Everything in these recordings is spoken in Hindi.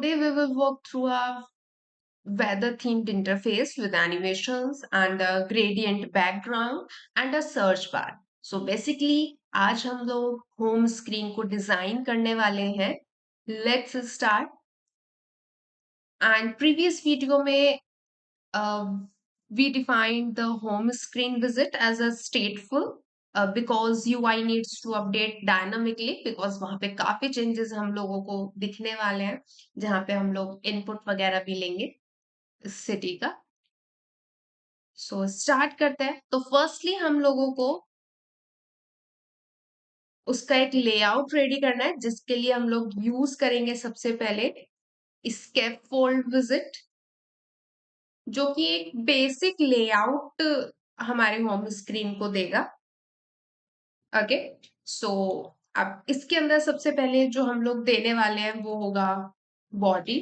today we will walk through a weather themed interface with animations and a gradient background and a search bar. So basically आज हम लोग होम स्क्रीन को डिजाइन करने वाले हैं. Let's start. And previous video में we defined the home screen visit as a stateful because UI needs to update dynamically because वहाँ पे काफी changes हम लोगों को दिखने वाले हैं जहाँ पे हम लोग input वगैरह भी लेंगे इस सिटी का. सो स्टार्ट करते हैं. तो फर्स्टली हम लोगों को उसका एक लेआउट रेडी करना है जिसके लिए हम लोग यूज करेंगे सबसे पहले स्कैफोल्ड विजिट, जो कि एक बेसिक लेआउट हमारे होम स्क्रीन को देगा. ओके, सो अब इसके अंदर सबसे पहले जो हम लोग देने वाले हैं वो होगा बॉडी.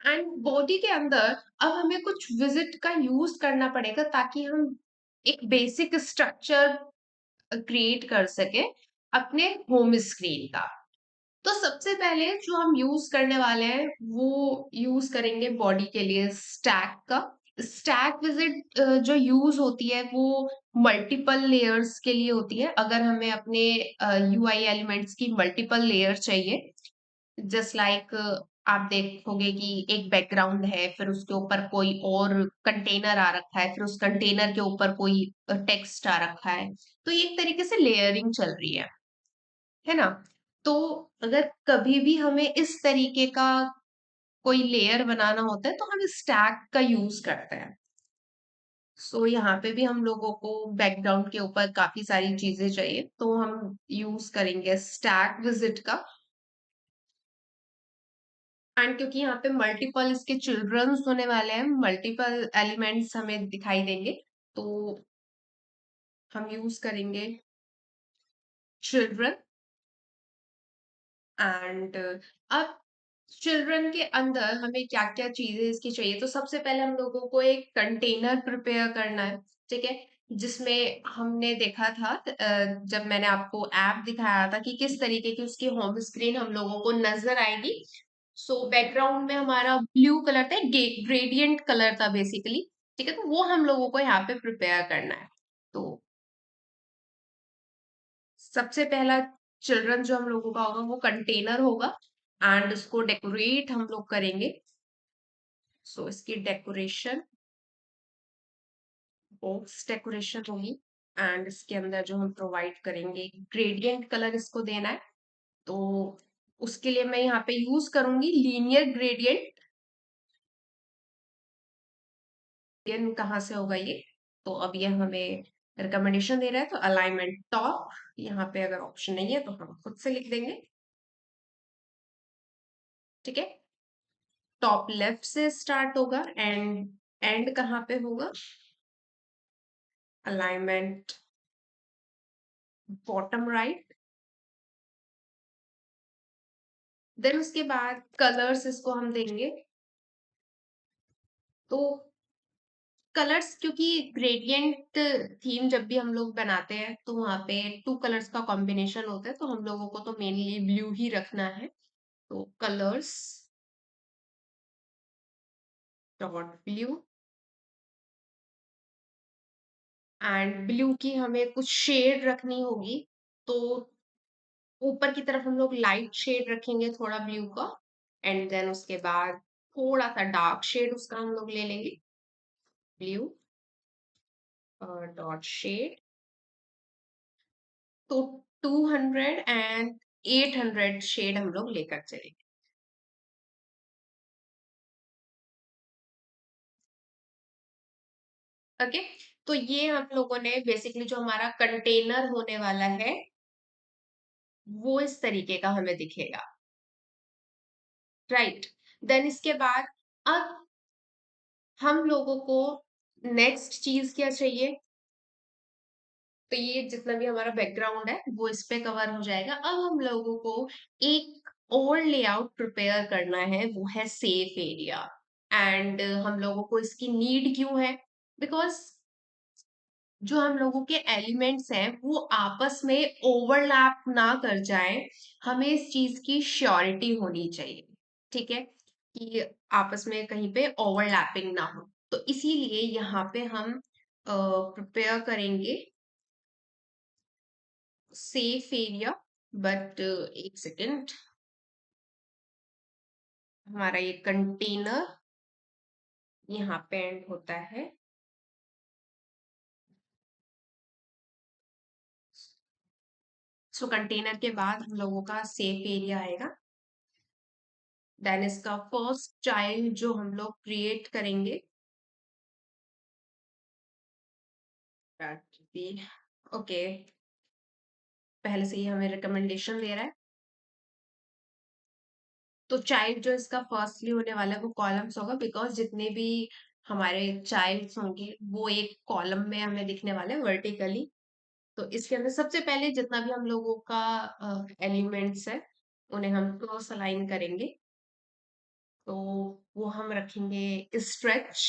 एंड बॉडी के अंदर अब हमें कुछ विजिट का यूज करना पड़ेगा ताकि हम एक बेसिक स्ट्रक्चर क्रिएट कर सके अपने होम स्क्रीन का. तो सबसे पहले जो हम यूज करने वाले हैं वो यूज करेंगे बॉडी के लिए स्टैक का. स्टैक विजिट जो यूज होती है वो मल्टीपल लेयर्स के लिए होती है. अगर हमें अपने यूआई एलिमेंट्स की मल्टीपल लेयर चाहिए, जस्ट लाइक आप देखोगे कि एक बैकग्राउंड है, फिर उसके ऊपर कोई और कंटेनर आ रखा है, फिर उस कंटेनर के ऊपर कोई टेक्स्ट आ रखा है, तो ये एक तरीके से लेयरिंग चल रही है ना. तो अगर कभी भी हमें इस तरीके का कोई लेयर बनाना होता है तो हम स्टैक का यूज करते हैं. सो यहाँ पे भी हम लोगों को बैकग्राउंड के ऊपर काफी सारी चीजें चाहिए तो हम यूज करेंगे स्टैक विजिट का. एंड क्योंकि यहाँ पे मल्टीपल इसके चिल्ड्रंस होने वाले हैं, मल्टीपल एलिमेंट्स हमें दिखाई देंगे, तो हम यूज करेंगे चिल्ड्रन. एंड अब चिल्ड्रन के अंदर हमें क्या क्या चीजें इसकी चाहिए. तो सबसे पहले हम लोगों को एक कंटेनर प्रिपेयर करना है, ठीक है, जिसमें हमने देखा था जब मैंने आपको ऐप दिखाया था कि किस तरीके की उसकी होम स्क्रीन हम लोगों को नजर आएगी. सो बैकग्राउंड में हमारा ब्लू कलर था, ग्रेडियंट कलर था बेसिकली, ठीक है. तो वो हम लोगों को यहाँ पे प्रिपेयर करना है. तो सबसे पहला चिल्ड्रन जो हम लोगों का होगा वो कंटेनर होगा एंड उसको डेकोरेट हम लोग करेंगे. सो इसकी डेकोरेशन बॉक्स डेकोरेशन होगी एंड इसके अंदर जो हम प्रोवाइड करेंगे ग्रेडियंट कलर इसको देना है. तो उसके लिए मैं यहाँ पे यूज करूंगी लीनियर ग्रेडियंट. कहाँ से होगा ये, तो अब ये हमें रिकमेंडेशन दे रहा है. तो अलाइनमेंट टॉप, यहाँ पे अगर ऑप्शन नहीं है तो हम खुद से लिख देंगे, ठीक है. टॉप लेफ्ट से स्टार्ट होगा एंड एंड कहाँ पे होगा, अलाइनमेंट बॉटम राइट. देन उसके बाद कलर्स इसको हम देंगे. तो कलर्स, क्योंकि ग्रेडियंट थीम जब भी हम लोग बनाते हैं तो वहां पे टू कलर्स का कॉम्बिनेशन होता है, तो हम लोगों को तो मेनली ब्लू ही रखना है. तो colours dot blue and blue की हमें कुछ शेड रखनी होगी. तो ऊपर की तरफ हम लोग लाइट शेड रखेंगे थोड़ा ब्लू का, एंड देन उसके बाद थोड़ा सा डार्क शेड उसका हम लोग ले लेंगे, ब्लू डॉट शेड. तो 200 एंड 800 शेड हम लोग लेकर चलेंगे. ओके, तो ये हम लोगों ने बेसिकली जो हमारा कंटेनर होने वाला है वो इस तरीके का हमें दिखेगा, राइट. देन इसके बाद अब हम लोगों को नेक्स्ट चीज क्या चाहिए. तो ये जितना भी हमारा बैकग्राउंड है वो इस पे कवर हो जाएगा. अब हम लोगों को एक और लेआउट प्रिपेयर करना है, वो है सेफ एरिया. एंड हम लोगों को इसकी नीड क्यों है, बिकॉज जो हम लोगों के एलिमेंट्स हैं वो आपस में ओवरलैप ना कर जाए, हमें इस चीज की श्योरिटी होनी चाहिए, ठीक है, कि आपस में कहीं पे ओवरलैपिंग ना हो। तो इसीलिए यहाँ पे हम प्रिपेयर करेंगे सेफ एरिया। बट एक सेकेंड, हमारा ये कंटेनर यहाँ पे एंड होता है। सो कंटेनर के बाद हम लोगों का सेफ एरिया आएगा। देन इसका फर्स्ट चाइल्ड जो हम लोग क्रिएट करेंगे, ओके, पहले से ही हमें रिकमेंडेशन दे रहा है। तो चाइल्ड जो इसका फर्स्टली होने वाला है वो कॉलम्स होगा, बिकॉज जितने भी हमारे चाइल्ड्स होंगे वो एक कॉलम में हमें दिखने वाले हैं वर्टिकली। तो इसके अंदर सबसे पहले जितना भी हम लोगों का एलिमेंट्स है उन्हें हम क्रॉस अलाइन करेंगे। तो वो हम रखेंगे स्ट्रेच,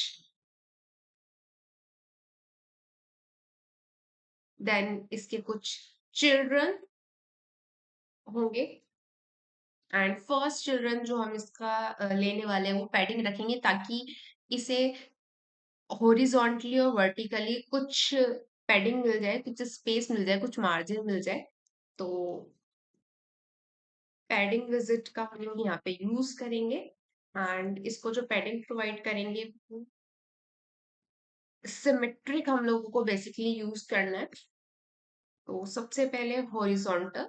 देन इसके कुछ चिल्ड्रन होंगे, एंड फर्स्ट चिल्ड्रन जो हम इसका लेने वाले हैं वो पैडिंग रखेंगे, ताकि इसे हॉरिजॉन्टली और वर्टिकली कुछ पैडिंग मिल जाए, कुछ स्पेस मिल जाए, कुछ मार्जिन मिल जाए। तो पैडिंग विजिट का हम लोग यहाँ पे यूज करेंगे, एंड इसको जो पैडिंग प्रोवाइड करेंगे सिमेट्रिक हम लोगों को बेसिकली यूज करना है। तो सबसे पहले हॉरिजॉन्टल,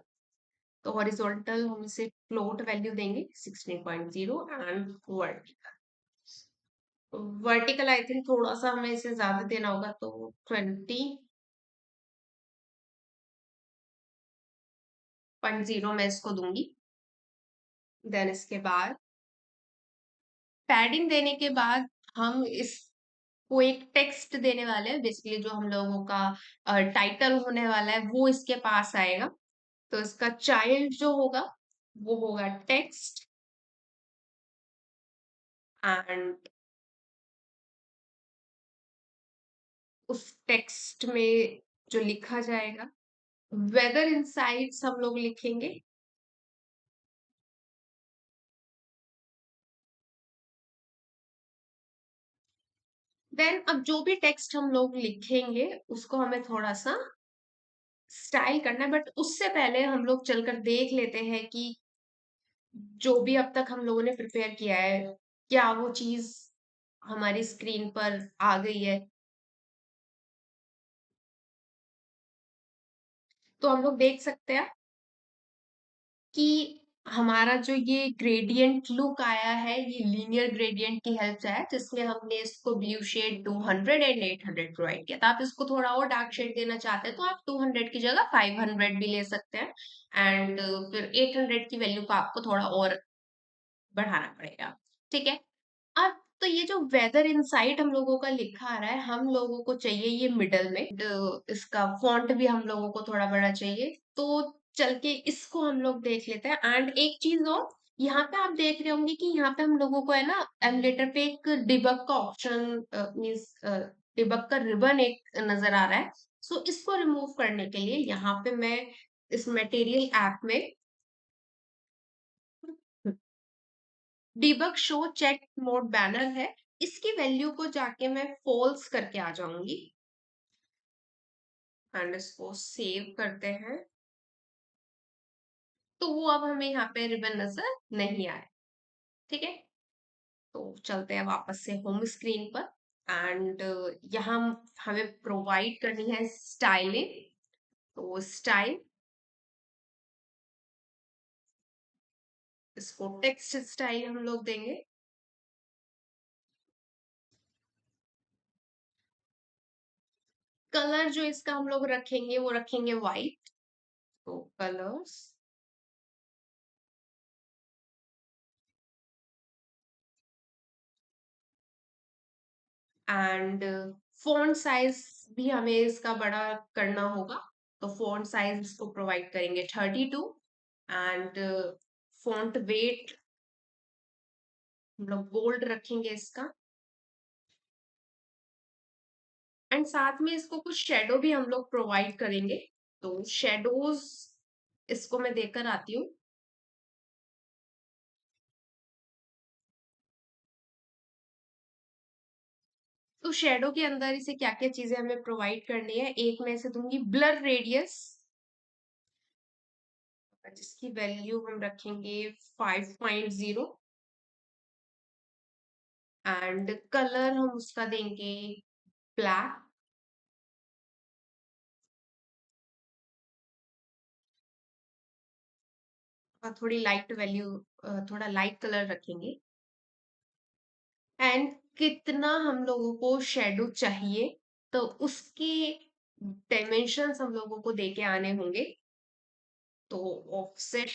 तो हॉरिजॉन्टल हम इसे फ्लोट वैल्यू देंगे 16.0, एंड वर्टिकल आई थिंक थोड़ा सा हमें इसे ज्यादा देना होगा, तो 20.0 मैं इसको दूंगी। देन इसके बाद पैडिंग देने के बाद हम इसको एक टेक्स्ट देने वाले हैं, बेसिकली जो हम लोगों का टाइटल होने वाला है वो इसके पास आएगा। तो इसका चाइल्ड जो होगा वो होगा टेक्स्ट, एंड उस टेक्स्ट में जो लिखा जाएगा, वेदर इनसाइट्स हम लोग लिखेंगे। देन अब जो भी टेक्स्ट हम लोग लिखेंगे उसको हमें थोड़ा सा स्टाइल करना है, बट उससे पहले हम लोग चलकर देख लेते हैं कि जो भी अब तक हम लोगों ने प्रिपेयर किया है क्या वो चीज हमारी स्क्रीन पर आ गई है। तो हम लोग देख सकते हैं कि हमारा जो ये ग्रेडियंट लुक आया है ये लीनियर ग्रेडियंट की हेल्प से है, जिसमें हमने इसको ब्लू शेड 200 एंड 800 प्रोवाइड किया था। आप इसको थोड़ा और डार्क शेड देना चाहते हैं तो आप 200 की जगह 500 भी ले सकते हैं, एंड फिर 800 की वैल्यू को आपको थोड़ा और बढ़ाना पड़ेगा। ठीक है, अब तो ये जो वेदर इनसाइट हम लोगों का लिखा आ रहा है, हम लोगों को चाहिए ये मिडल में, इसका फॉन्ट भी हम लोगों को थोड़ा बड़ा चाहिए। तो चल के इसको हम लोग देख लेते हैं। एंड एक चीज और, यहाँ पे आप देख रहे होंगे कि यहाँ पे हम लोगों को है ना एमुलेटर पे एक डिबग का ऑप्शन मीन्स डिबग का रिबन एक नजर आ रहा है। सो इसको रिमूव करने के लिए यहाँ पे मैं इस मटेरियल ऐप में debug show check mode banner है, इसकी वैल्यू को जाके मैं फॉल्स करके आ जाऊंगी, एंड इसको सेव करते हैं। तो वो अब हमें यहाँ पे रिबन नजर नहीं आए। ठीक है, तो चलते हैं वापस से होम स्क्रीन पर, एंड यहाँ हमें प्रोवाइड करनी है स्टाइलिंग। तो स्टाइल, इसको टेक्स्ट स्टाइल हम लोग देंगे। कलर जो इसका हम लोग रखेंगे वो रखेंगे व्हाइट। तो कलर्स, एंड फॉन्ट साइज भी हमें इसका बड़ा करना होगा। तो फॉन्ट साइज इसको प्रोवाइड करेंगे 32, एंड फॉन्ट वेट हम लोग बोल्ड रखेंगे इसका, एंड साथ में इसको कुछ शेडो भी हम लोग प्रोवाइड करेंगे। तो शेडोज इसको मैं देकर आती हूँ। तो शेडो के अंदर इसे क्या क्या चीजें हमें प्रोवाइड करनी है, एक मैं इसे दूंगी ब्लर रेडियस, जिसकी वैल्यू हम रखेंगे 5.0, एंड कलर हम उसका देंगे ब्लैक, और थोड़ी लाइट वैल्यू, थोड़ा लाइट कलर रखेंगे। एंड कितना हम लोगों को शेडो चाहिए, तो उसके डायमेंशंस हम लोगों को देके आने होंगे। तो ऑफसेट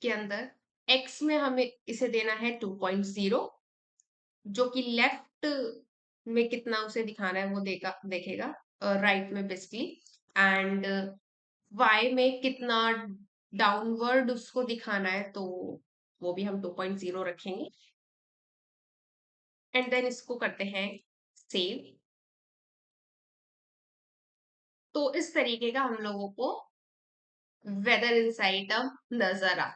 के अंदर एक्स में हमें इसे देना है 2.0, जो कि लेफ्ट में कितना उसे दिखाना है वो देखेगा, राइट में बेसिकली। एंड वाई में कितना डाउनवर्ड उसको दिखाना है, तो वो भी हम 2.0 रखेंगे। एंड देन इसको करते हैं सेव। तो इस तरीके का हम लोगों को वेदर इनसाइट अब नजर आ,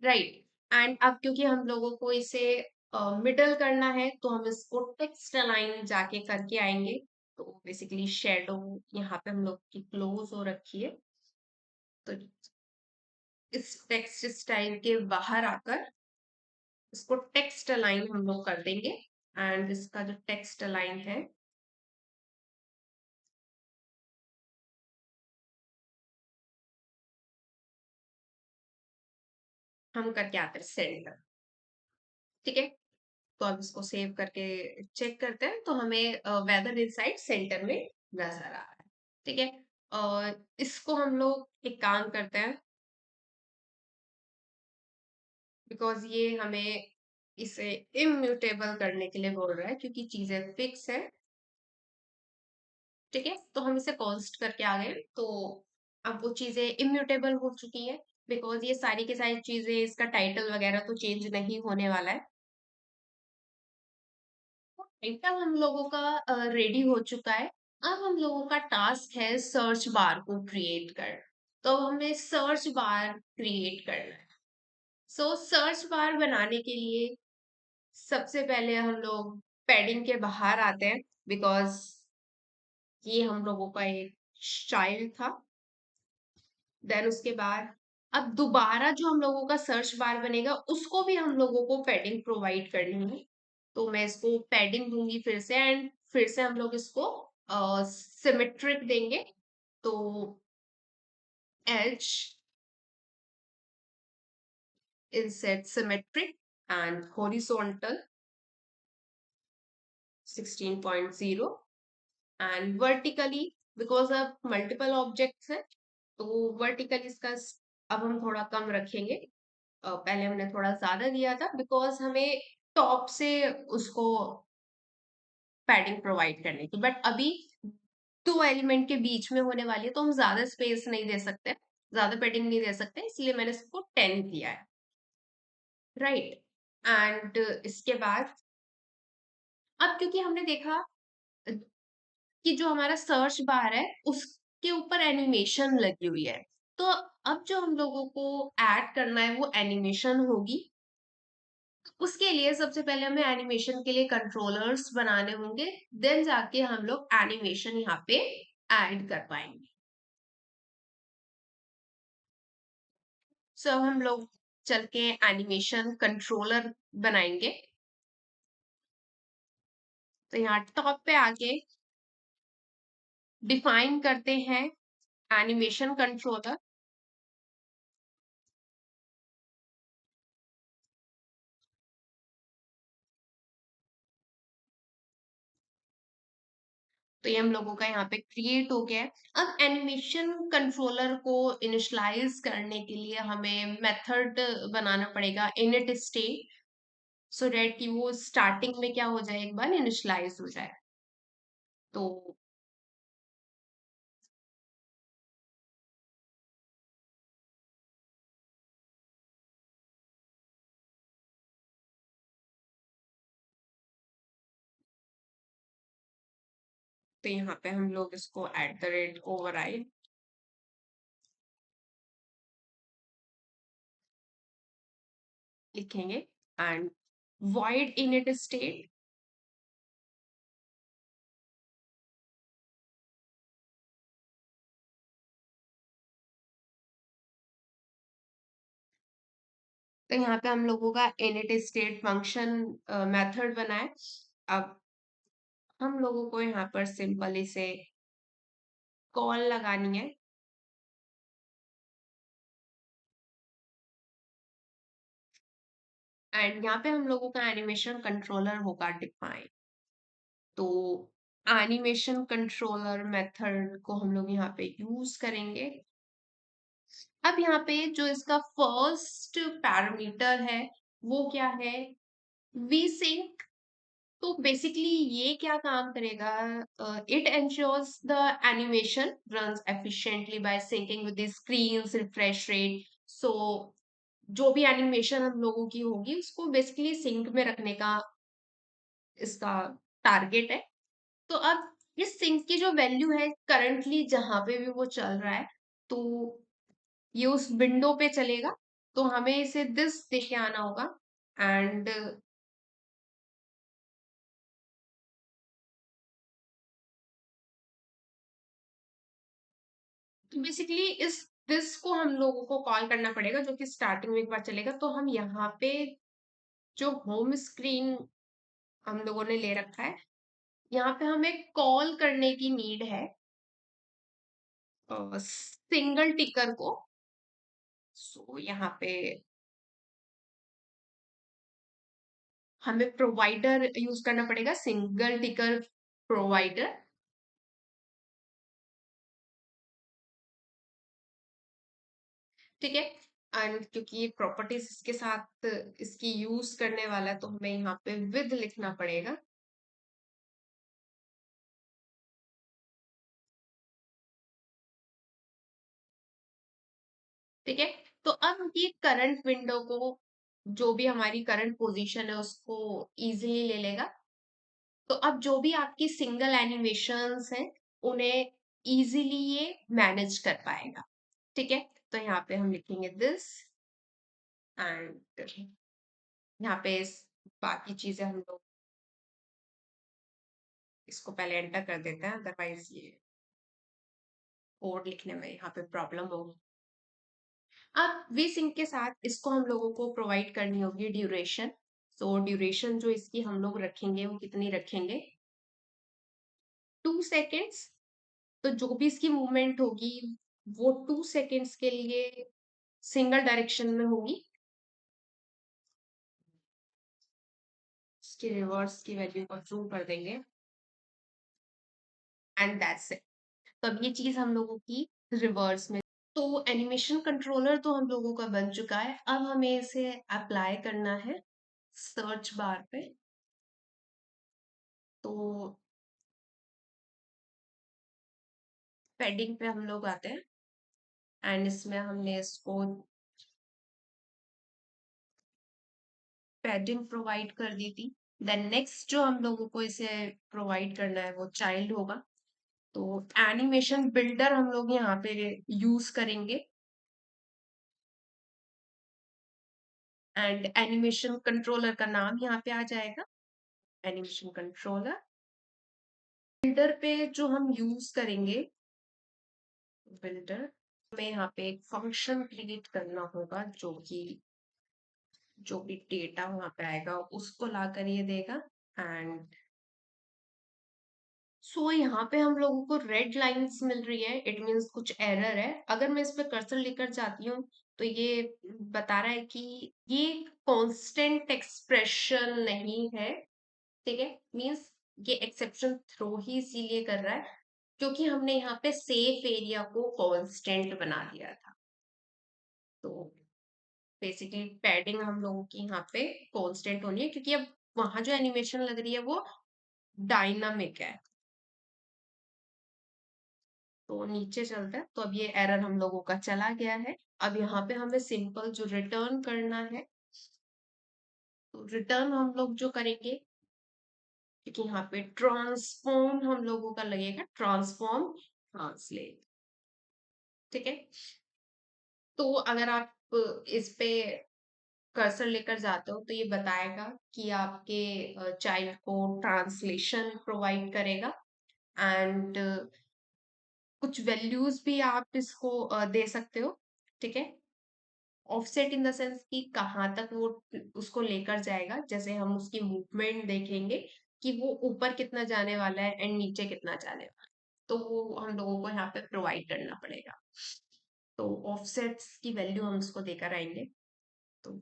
राइट। एंड अब क्योंकि हम लोगों को इसे मिडल करना है, तो हम इसको टेक्स्ट अलाइन जाके करके आएंगे। तो बेसिकली शेडो यहाँ पे हम लोग की क्लोज हो रखी है, तो इस टेक्स्ट स्टाइल के बाहर आकर इसको टेक्स्ट अलाइन हम लोग कर देंगे। एंड इसका जो टेक्स्ट अलाइन है, हम करके आते हैं सेंटर। ठीक है, तो अब इसको सेव करके चेक करते हैं, तो हमें वेदर इनसाइड सेंटर में नजर आ रहा है। ठीक है, और इसको हम लोग एक काम करते हैं, बिकॉज ये हमें इसे इम्यूटेबल करने के लिए बोल रहा है, क्योंकि चीजें फिक्स है। ठीक है, तो हम इसे कॉन्स्ट करके आ गए, तो अब वो चीजें इम्यूटेबल हो चुकी हैं, बिकॉज ये सारी की सारी चीजें, इसका टाइटल वगैरह तो चेंज नहीं होने वाला है। आइटम हम लोगों का रेडी हो चुका है। अब हम लोगों का टास्क है सर्च बार को क्रिएट कर, तो हमें सर्च बार क्रिएट करना है। सो सर्च बार बनाने के लिए सबसे पहले हम लोग पैडिंग के बाहर आते हैं, बिकॉज ये हम लोगों का एक स्टाइल था। देन उसके बाद अब दोबारा जो हम लोगों का सर्च बार बनेगा, उसको भी हम लोगों को पैडिंग प्रोवाइड करनी है। तो मैं इसको पैडिंग दूंगी फिर से, एंड फिर से हम लोग इसको सिमेट्रिक देंगे। तो as inset symmetric and horizontal 16.0, and vertically, because अब मल्टीपल ऑब्जेक्ट्स है, तो वर्टिकल इसका अब हम थोड़ा कम रखेंगे। पहले हमने थोड़ा ज्यादा दिया था, बिकॉज हमें टॉप से उसको पैडिंग प्रोवाइड करनी थी, बट अभी दो एलिमेंट के बीच में होने वाली है, तो हम ज्यादा स्पेस नहीं दे सकते, ज्यादा पैडिंग नहीं दे सकते, इसलिए मैंने इसको 10 दिया है, राइट। एंड इसके बाद अब क्योंकि हमने देखा कि जो हमारा सर्च बार है उसके ऊपर एनिमेशन लगी हुई है, तो अब जो हम लोगों को ऐड करना है वो एनिमेशन होगी। उसके लिए सबसे पहले हमें एनिमेशन के लिए कंट्रोलर्स बनाने होंगे, देन जाके हम लोग एनिमेशन यहाँ पे ऐड कर पाएंगे। सो अब हम लोग चल के एनिमेशन कंट्रोलर बनाएंगे। तो यहाँ टॉप पे आके डिफाइन करते हैं एनिमेशन कंट्रोलर। तो ये हम लोगों का यहाँ पे क्रिएट हो गया है। अब एनिमेशन कंट्रोलर को इनिशियलाइज करने के लिए हमें मेथड बनाना पड़ेगा इनिट स्टेट, सो डेट कि वो स्टार्टिंग में क्या हो जाए, एक बार इनिशियलाइज हो जाए। तो यहाँ पे हम लोग इसको @override लिखेंगे, एंड void init state तो यहाँ पे हम लोगों का इनिट स्टेट फंक्शन मेथड बना है। अब हम लोगों को यहाँ पर सिंपली से कॉल लगानी है। एंड यहाँ पे हम लोगों का एनिमेशन कंट्रोलर होगा डिफाइन। तो एनिमेशन कंट्रोलर मेथड को हम लोग यहाँ पे यूज करेंगे। अब यहाँ पे जो इसका फर्स्ट पैरामीटर है वो क्या है, वी सिंक। तो बेसिकली ये क्या काम करेगा, it ensures the animation runs efficiently by syncing with the screen's refresh rate. So जो भी एनिमेशन हम लोगों की होगी उसको बेसिकली सिंक में रखने का इसका टारगेट है। तो अब इस सिंक की जो वैल्यू है करंटली जहां पे भी वो चल रहा है, तो ये उस विंडो पे चलेगा। तो हमें इसे दिस देके आना होगा। एंड तो बेसिकली इस दिस को हम लोगों को कॉल करना पड़ेगा, जो कि स्टार्टिंग में एक बार चलेगा। तो हम यहाँ पे जो होम स्क्रीन हम लोगों ने ले रखा है, यहाँ पे हमें कॉल करने की नीड है सिंगल टिकर को। सो यहाँ पे हमें प्रोवाइडर यूज करना पड़ेगा, सिंगल टिकर प्रोवाइडर। ठीक है। एंड क्योंकि ये प्रॉपर्टीज इसके साथ इसकी यूज करने वाला है, तो हमें यहाँ पे विद लिखना पड़ेगा। ठीक है। तो अब ये करंट विंडो को, जो भी हमारी करंट पोजीशन है उसको इजीली ले लेगा। तो अब जो भी आपकी सिंगल एनिमेशंस हैं उन्हें इजीली ये मैनेज कर पाएगा। ठीक है। तो यहाँ पे हम लिखेंगे दिस। एंड यहाँ पे बाकी चीजें हम लोग इसको पहले एंटर कर देते हैं, अदरवाइज ये कोड लिखने में यहाँ पे प्रॉब्लम होगी। अब वी सिंक के साथ इसको हम लोगों को प्रोवाइड करनी होगी ड्यूरेशन। सो ड्यूरेशन जो इसकी हम लोग रखेंगे वो कितनी रखेंगे, 2 सेकेंड्स। तो जो भी इसकी मूवमेंट होगी वो 2 सेकेंड्स के लिए सिंगल डायरेक्शन में होगी। इसकी रिवर्स की वैल्यू को ट्रू कर देंगे। And that's it. तो अब ये चीज हम लोगों की रिवर्स में। तो एनिमेशन कंट्रोलर तो हम लोगों का बन चुका है। अब हमें इसे अप्लाई करना है सर्च बार पे। तो पैडिंग पे हम लोग आते हैं एंड इसमें हमने इसको पैडिंग प्रोवाइड कर दी थी। देन नेक्स्ट जो हम लोगों को इसे प्रोवाइड करना है वो चाइल्ड होगा। तो एनिमेशन बिल्डर हम लोग यहाँ पे यूज करेंगे। एंड एनिमेशन कंट्रोलर का नाम यहाँ पे आ जाएगा एनिमेशन कंट्रोलर। बिल्डर पे जो हम यूज करेंगे बिल्डर में यहाँ पे एक फंक्शन क्रिएट करना होगा, जो भी डेटा वहां पे आएगा उसको ला कर ये देगा। एंड सो यहाँ पे हम लोगों को रेड लाइंस मिल रही है, इट मीन्स कुछ एरर है। अगर मैं इस पे कर्सर लेकर जाती हूँ तो ये बता रहा है कि ये कांस्टेंट एक्सप्रेशन नहीं है। ठीक है। मीन्स ये एक्सेप्शन थ्रो ही इसीलिए कर रहा है क्योंकि हमने यहाँ पे सेफ एरिया को कांस्टेंट बना दिया था। तो बेसिकली पैडिंग हम लोगों की यहाँ पे कांस्टेंट होनी है क्योंकि अब वहां जो एनिमेशन लग रही है वो डायनामिक है। तो नीचे चलता है। तो अब ये एरर हम लोगों का चला गया है। अब यहाँ पे हमें सिंपल जो रिटर्न करना है, तो रिटर्न हम लोग जो करेंगे, क्योंकि यहाँ पे ट्रांसफॉर्म हम लोगों का लगेगा, ट्रांसफॉर्म ट्रांसलेट। ठीक है। तो अगर आप इस पे कर्सर लेकर जाते हो तो ये बताएगा कि आपके चाइल्ड को ट्रांसलेशन प्रोवाइड करेगा। एंड कुछ वैल्यूज भी आप इसको दे सकते हो। ठीक है। ऑफसेट इन द सेंस कि कहाँ तक वो उसको लेकर जाएगा, जैसे हम उसकी मूवमेंट देखेंगे कि वो ऊपर कितना जाने वाला है एंड नीचे कितना जाने वाला है, तो वो हम लोगों को यहाँ पे प्रोवाइड करना पड़ेगा। तो ऑफसेट्स की वैल्यू हम इसको देकर आएंगे। तो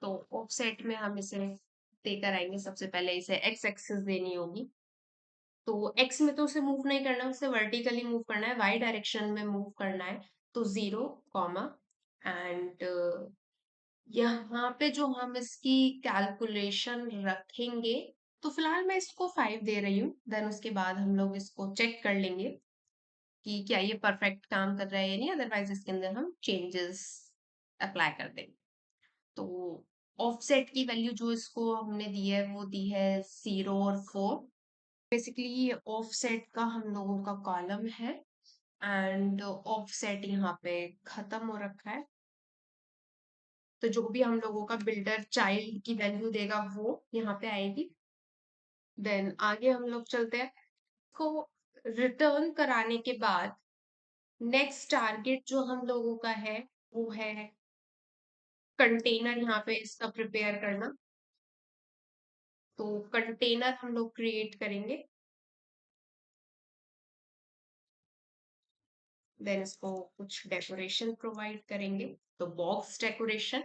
तो ऑफसेट में हम इसे देकर आएंगे, सबसे पहले इसे एक्स एक्सिस देनी होगी। तो एक्स में तो उसे मूव नहीं करना है, उसे वर्टिकली मूव करना है, वाई डायरेक्शन में मूव करना है। तो 0, एंड यहाँ पे जो हम इसकी कैलकुलेशन रखेंगे, तो फिलहाल मैं इसको 5 दे रही हूँ, देन उसके बाद हम लोग इसको चेक कर लेंगे कि क्या ये परफेक्ट काम कर रहा है या नहीं, अदरवाइज इसके अंदर हम चेंजेस अप्लाई कर देंगे। तो ऑफसेट की वैल्यू जो इसको हमने दी है वो दी है 0 और 4। बेसिकली ये ऑफसेट का हम लोगों का कॉलम है, एंड ऑफसेट यहाँ पे खत्म हो रखा है। तो जो भी हम लोगों का बिल्डर चाइल्ड की वैल्यू देगा वो यहाँ पे आएगी। देन आगे हम लोग चलते हैं, को रिटर्न कराने के बाद नेक्स्ट टारगेट जो हम लोगों का है वो है कंटेनर यहाँ पे इसका प्रिपेयर करना। तो कंटेनर हम लोग क्रिएट करेंगे, देन इसको कुछ डेकोरेशन प्रोवाइड करेंगे। तो बॉक्स डेकोरेशन,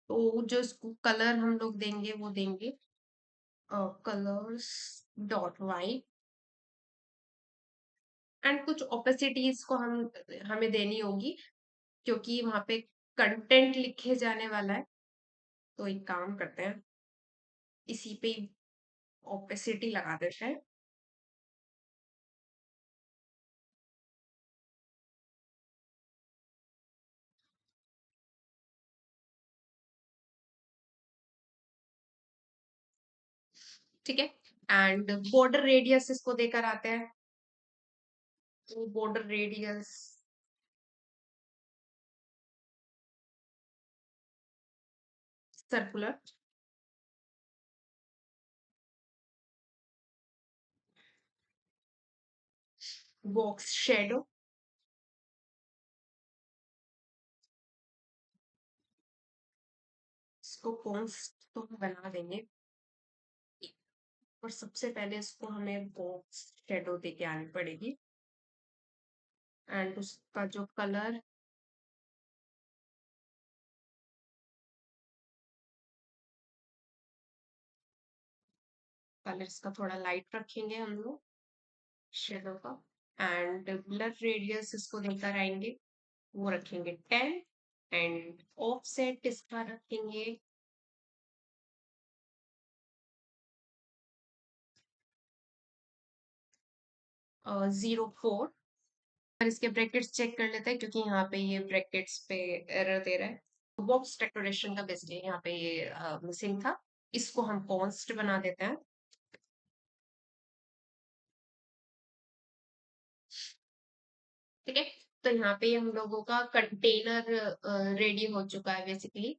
तो जो इसको कलर हम लोग देंगे वो देंगे कलर्स डॉट वाइट, एंड कुछ ओपेसिटीज को हम हमें देनी होगी क्योंकि वहां पे कंटेंट लिखे जाने वाला है। तो एक काम करते हैं, इसी पे ओपेसिटी लगा देते हैं। ठीक है, एंड बॉर्डर रेडियस इसको देकर आते हैं। तो border radius circular, box shadow, इसको कॉन्स्ट तो हम बना देंगे, और सबसे पहले इसको हमें बॉक्स शेडो देके आनी पड़ेगी। एंड उसका जो कलर, कलर इसका थोड़ा लाइट रखेंगे हम लोग शेडो का। एंड ब्लर रेडियस इसको देकर आएंगे, वो रखेंगे 10। एंड ऑफसेट इसका रखेंगे 0.4। और इसके ब्रैकेट्स चेक कर लेते हैं क्योंकि यहाँ पे ये ब्रैकेट्स पे एरर दे रहा है। बॉक्स डेकोरेशन का बेसिकली यहाँ पे ये मिसिंग था, इसको हम कॉन्स्ट बना देते हैं। ठीक है, तो यहाँ पे हम लोगों का कंटेनर रेडी हो चुका है बेसिकली।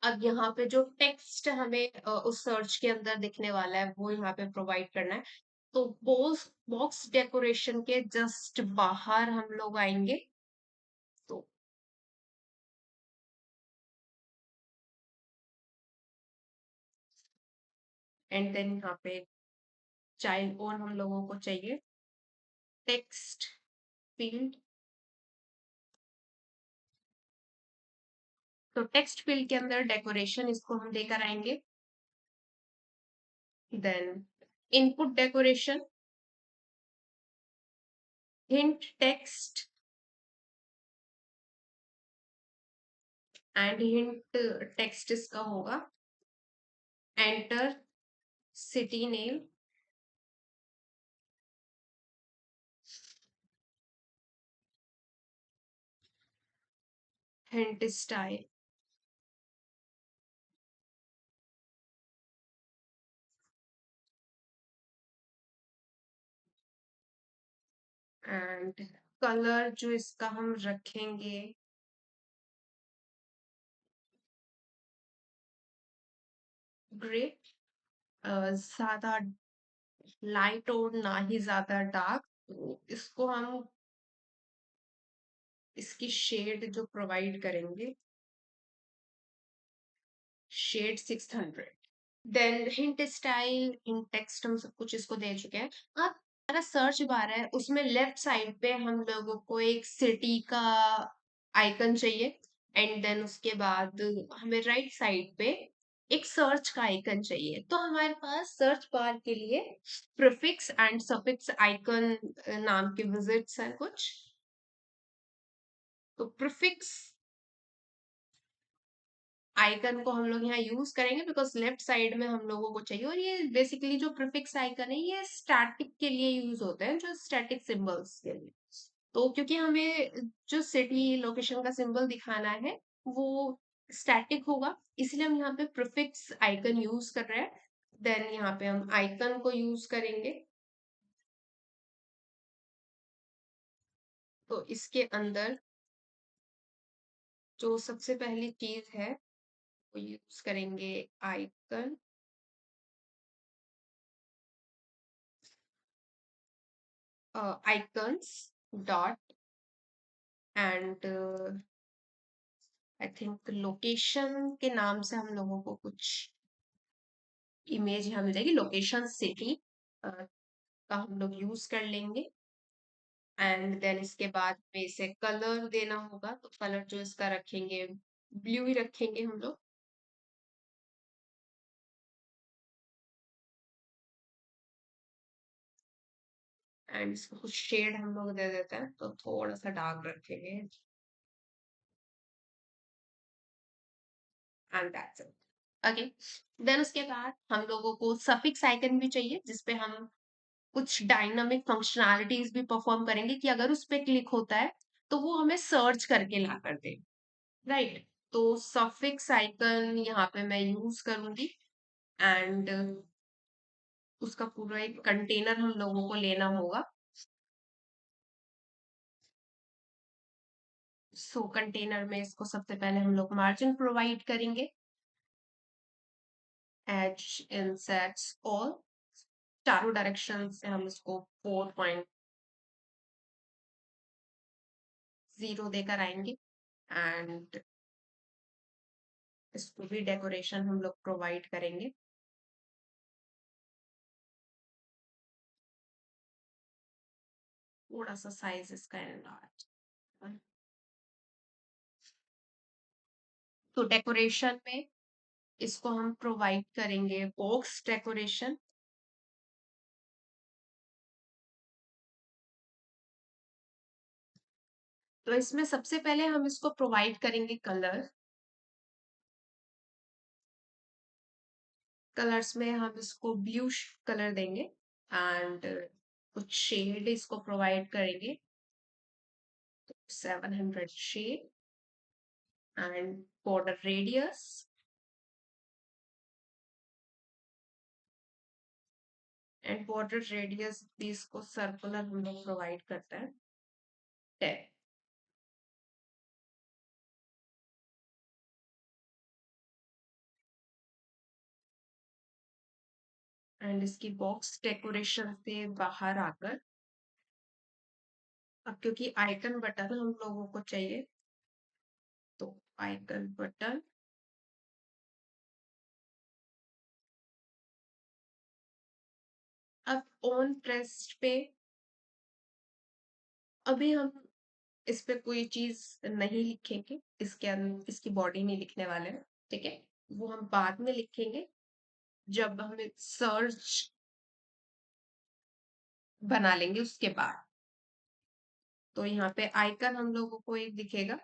अब यहाँ पे जो टेक्स्ट हमें उस सर्च के अंदर दिखने वाला है वो यहाँ पे प्रोवाइड करना है। तो बॉक्स डेकोरेशन के जस्ट बाहर हम लोग आएंगे। तो एंड देन यहाँ पे चाइल्ड और हम लोगों को चाहिए टेक्स्ट फील्ड। तो टेक्स्ट फील्ड के अंदर डेकोरेशन इसको हम देकर आएंगे। Then input decoration, hint text, and hint text इसका होगा enter city name, hint style, and colour जो इसका हम रखेंगे ग्रे, ज्यादा लाइट और ना ही ज्यादा डार्क। तो इसको हम, इसकी शेड जो प्रोवाइड करेंगे, shade 600। Then hint style, hint text, हम सब कुछ इसको दे चुके हैं। अब हमारा सर्च बार है, उसमें लेफ्ट साइड पे हम लोगों को एक सिटी का आइकन चाहिए, एंड देन उसके बाद हमें राइट साइड पे एक सर्च का आइकन चाहिए। तो हमारे पास सर्च बार के लिए प्रीफिक्स एंड सफिक्स आइकन नाम के विजिट्स हैं कुछ। तो प्रीफिक्स आइकन को हम लोग यहाँ यूज करेंगे बिकॉज लेफ्ट साइड में हम लोगों को चाहिए। और ये बेसिकली जो प्रीफिक्स आइकन है ये स्टैटिक के लिए यूज होते हैं, जो स्टैटिक सिंबल्स के लिए। तो क्योंकि हमें जो सिटी लोकेशन का सिंबल दिखाना है वो स्टैटिक होगा, इसलिए हम यहाँ पे प्रीफिक्स आइकन यूज कर रहे हैं। देन यहाँ पे हम आइकन को यूज करेंगे। तो इसके अंदर जो सबसे पहली चीज है वो यूज करेंगे icon, icons dot, and I think location के नाम से हम लोगों को कुछ इमेज यहाँ मिल जाएगी, लोकेशन सिटी का हम लोग यूज कर लेंगे। एंड देन इसके बाद में इसे कलर देना होगा, तो कलर जो इसका रखेंगे ब्लू ही रखेंगे हम लोग। एंड इसको कुछ शेड हम लोग दे देते हैं, तो थोड़ा सा डार्क रखेंगे। And that's it. Okay, then उसके बाद हम लोगों को सफिक्स आइकन भी चाहिए, जिसपे हम कुछ डायनामिक फंक्शनैलिटीज भी परफॉर्म करेंगे कि अगर उस पे क्लिक होता है तो वो हमें सर्च करके ला कर दे। राइट, तो सफिक्स आइकन यहाँ पे मैं यूज करूंगी। एंड उसका पूरा एक कंटेनर हम लोगों को लेना होगा। सो कंटेनर में इसको सबसे पहले हम लोग मार्जिन प्रोवाइड करेंगे, एज इंसेट्स ऑल, चारों डायरेक्शन से हम इसको 4.0 देकर आएंगे। एंड इसको भी डेकोरेशन हम लोग प्रोवाइड करेंगे। थोड़ा सा साइज इसका एनलार्ज। तो डेकोरेशन में इसको हम प्रोवाइड करेंगे बॉक्स डेकोरेशन। तो इसमें सबसे पहले हम इसको प्रोवाइड करेंगे कलर। कलर्स में हम इसको ब्लू कलर देंगे, एंड कुछ शेड इसको प्रोवाइड करेंगे, 700 shade. And border radius, and border radius भी इसको सर्कुलर हम लोग प्रोवाइड करते हैं, 10। एंड इसकी बॉक्स डेकोरेशन से बाहर आकर, अब क्योंकि आइकन बटन हम लोगों को चाहिए, तो आइकन बटन, अब ऑन प्रेस पे अभी हम इस पे कोई चीज नहीं लिखेंगे, इसके अंदर इसकी बॉडी नहीं लिखने वाले हैं, ठीक है। वो हम बाद में लिखेंगे जब हमें सर्च बना लेंगे उसके बाद। तो यहाँ पे आइकन हम लोगों को एक दिखेगा,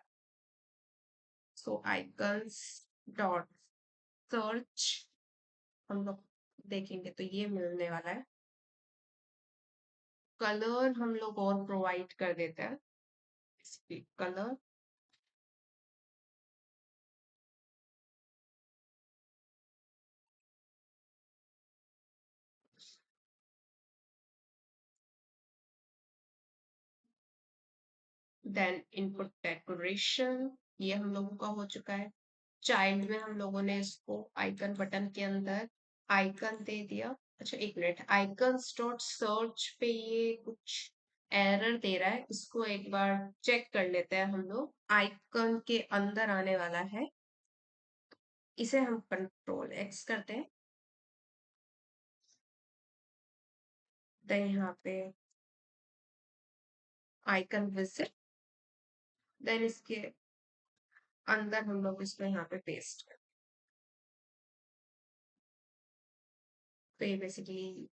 सो आइकन्स डॉट सर्च हम लोग देखेंगे तो ये मिलने वाला है। कलर हम लोग और प्रोवाइड कर देते हैं, कलर, देन इनपुट डेकोरेशन, ये हम लोगों का हो चुका है। चाइल्ड में हम लोगों ने इसको आइकन बटन के अंदर आइकन दे दिया। अच्छा एक मिनट, आइकन्स डॉट सर्च पे ये कुछ एरर दे रहा है, इसको एक बार चेक कर लेते हैं हम लोग। आइकन के अंदर आने वाला है, इसे हम कंट्रोल एक्स करते हैं। देन यहाँ पे आइकन विजिट, देन इसके अंदर हम लोग इसको यहाँ पे पेस्ट कर, तो ये बेसिकली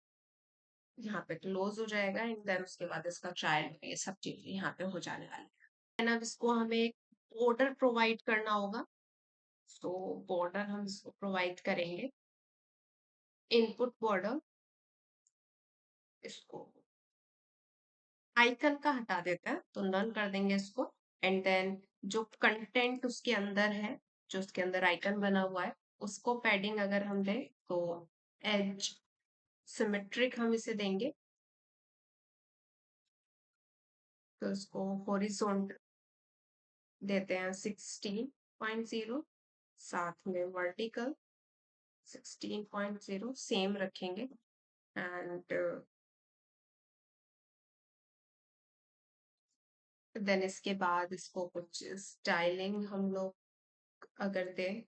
यहाँ पे क्लोज हो जाएगा एंड देन उसके बाद इसका चाइल्ड ये सब चीजें यहाँ पे हो जाने वाली है। एंड अब इसको हमें एक बॉर्डर प्रोवाइड करना होगा, तो बॉर्डर हम इसको प्रोवाइड करेंगे, इनपुट बॉर्डर, इसको आइकन का हटा देते हैं तो नन कर देंगे इसको। एंड देन जो कंटेंट उसके अंदर है, जो उसके अंदर आइकन बना हुआ है, उसको पैडिंग अगर हम दें तो एज सिमेट्रिक हम इसे देंगे, तो इसको हॉरिजॉन्टल देते हैं 16.0, साथ में वर्टिकल 16.0 सेम रखेंगे। एंड देन इसके बाद इसको कुछ स्टाइलिंग हम लोग अगर दें,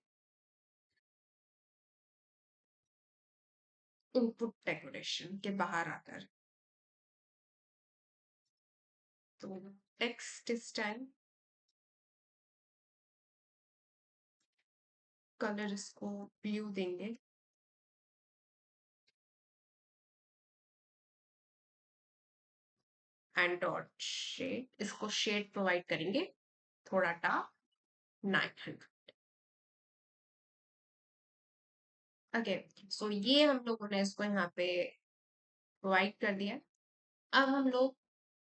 इनपुट डेकोरेशन के बाहर आकर, तो टेक्स्ट स्टाइल, कलर इसको ब्लू देंगे, एंड डॉट शेड, इसको शेड प्रोवाइड करेंगे थोड़ा डार्क 900। ओके, सो ये हम लोगों ने इसको यहाँ पे प्रोवाइड कर दिया। अब हम लोग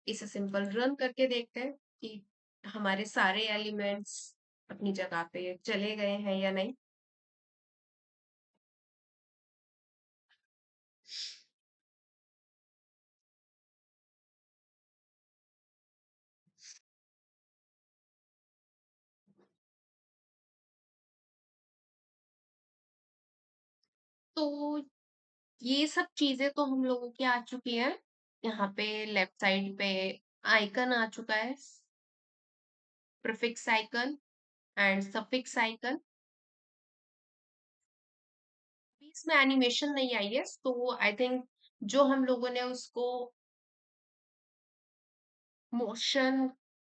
इसे सिंपल रन करके देखते हैं कि हमारे सारे एलिमेंट्स अपनी जगह पे चले गए हैं या नहीं। तो ये सब चीजें तो हम लोगों की आ चुकी हैं। यहाँ पे लेफ्ट साइड पे आइकन आ चुका है, prefix icon and suffix icon. इसमें एनिमेशन नहीं आई है, तो आई थिंक जो हम लोगों ने उसको मोशन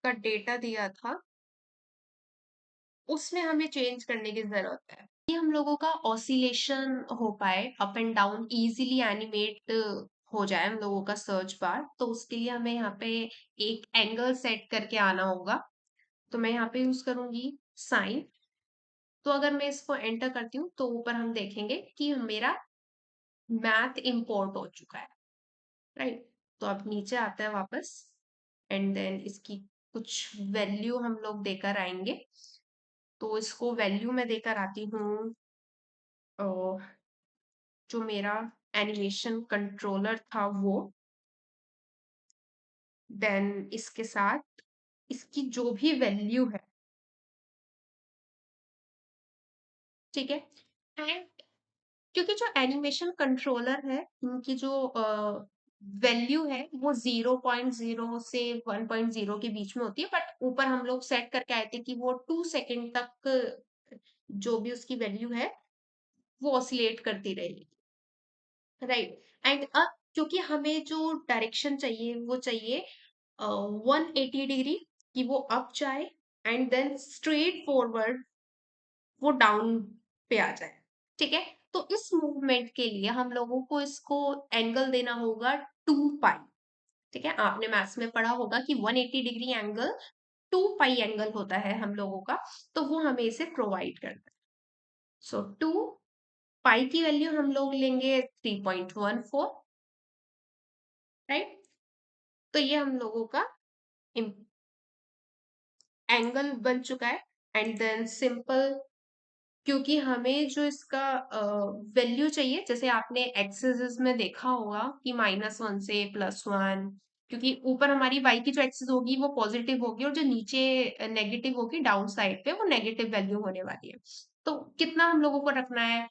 का डेटा दिया था, उसमें हमें चेंज करने की जरूरत है। ये हम लोगों का ऑसिलेशन हो पाए, up and down easily animate हो जाए हम लोगों का सर्च बार, तो उसके लिए हमें यहाँ पे एक एंगल सेट करके आना होगा। तो मैं यहाँ पे यूज करूंगी साइन। तो अगर मैं इसको एंटर करती हूँ तो ऊपर हम देखेंगे कि मेरा मैथ इंपोर्ट हो चुका है, राइट। तो अब नीचे आता है वापस, एंड देन इसकी कुछ वैल्यू हम लोग देकर आएंगे। तो इसको वैल्यू में देकर आती हूँ जो मेरा एनिमेशन कंट्रोलर था वो, देन इसके साथ इसकी जो भी वैल्यू है, ठीक है। एंड क्योंकि जो एनिमेशन कंट्रोलर है, इनकी जो वैल्यू है वो 0.0 से 1.0 के बीच में होती है, बट ऊपर हम लोग सेट करके आए थे कि वो 2 सेकेंड तक जो भी उसकी वैल्यू है वो ऑसिलेट करती रहेगी, राइट। एंड अब क्योंकि हमें जो डायरेक्शन चाहिए वो चाहिए 180 डिग्री, कि वो अप जाए एंड देन स्ट्रेट फॉरवर्ड वो डाउन पे आ जाए, ठीक है। तो इस मूवमेंट के लिए हम लोगों को इसको एंगल देना होगा 2 पाई, ठीक है। आपने मैथ्स में पढ़ा होगा कि 180 डिग्री एंगल 2 पाई एंगल होता है हम लोगों का, तो वो हमें इसे प्रोवाइड करता है। सो 2 पाई की वैल्यू हम लोग लेंगे 3.14, राइट। तो ये हम लोगों का एंगल बन चुका है। एंड देन सिंपल, क्योंकि हमें जो इसका वैल्यू चाहिए, जैसे आपने एक्सेस में देखा होगा कि -1 से +1, क्योंकि ऊपर हमारी y की जो एक्सिस होगी वो पॉजिटिव होगी और जो नीचे नेगेटिव होगी डाउन साइड पे वो नेगेटिव वैल्यू होने वाली है। तो कितना हम लोगों को रखना है,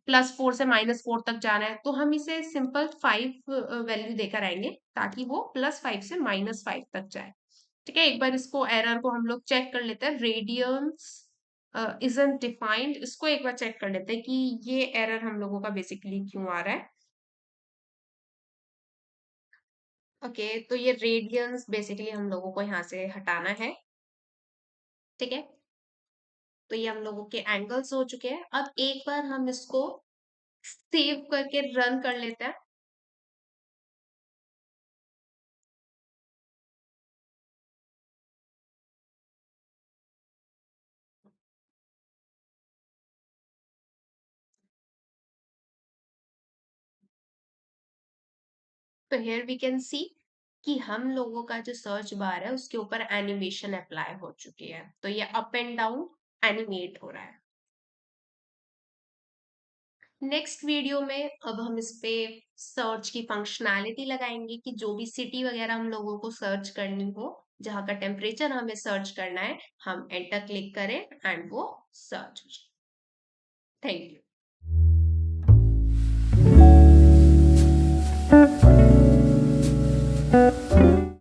+4 से -4 तक जाना है, तो हम इसे सिंपल 5 वैल्यू देकर आएंगे ताकि वो +5 से -5 तक जाए। ठीक है, एक बार इसको एरर को हम लोग चेक कर लेते हैं। रेडियंस इजंट डिफाइंड, इसको एक बार चेक कर लेते हैं कि ये एरर हम लोगों का बेसिकली क्यों आ रहा है। ओके, तो ये रेडियंस बेसिकली हम लोगों को यहाँ से हटाना है। ठीक है, तो ये हम लोगों के एंगल्स हो चुके हैं। अब एक बार हम इसको सेव करके रन कर लेते हैं। तो हियर वी कैन सी कि हम लोगों का जो सर्च बार है उसके ऊपर एनिमेशन अप्लाई हो चुकी है, तो ये अप एंड डाउन एनिमेट हो रहा है। नेक्स्ट वीडियो में अब हम इस पे सर्च की फंक्शनैलिटी लगाएंगे कि जो भी सिटी वगैरह हम लोगों को सर्च करनी हो, जहाँ का टेम्परेचर हमें सर्च करना है, हम एंटर क्लिक करें एंड वो सर्च हो जाए। Thank you.